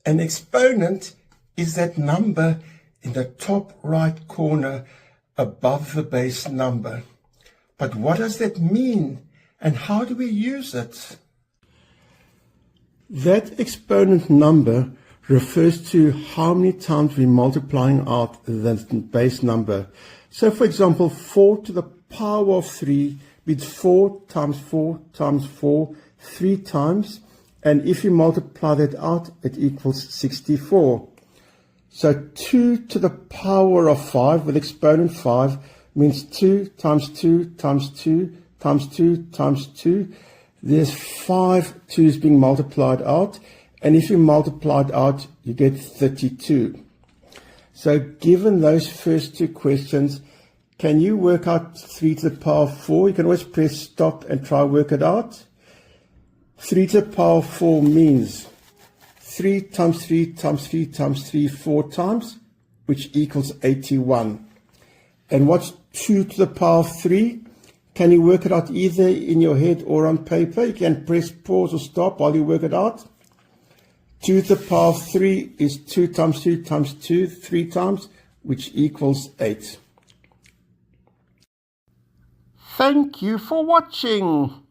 An exponent is that number in the top right corner above the base number. But what does that mean, and how do we use it? That exponent number refers to how many times we're multiplying out the base number. So, for example, 4 to the power of 3 means 4 times 4 times 4, 3 times. And if you multiply that out, it equals 64. So 2 to the power of 5 with exponent 5 means 2 times 2 times 2 times 2 times 2. There's 5 2's being multiplied out. And if you multiply it out, you get 32. So given those first two questions, can you work out 3 to the power of 4? You can always press stop and try work it out. 3 to the power of 4 means 3 times 3 times 3 times 3, 4 times, which equals 81. And what's 2 to the power of 3? Can you work it out either in your head or on paper? You can press pause or stop while you work it out. 2 to the power of 3 is 2 times 2 times 2, 3 times, which equals 8. Thank you for watching.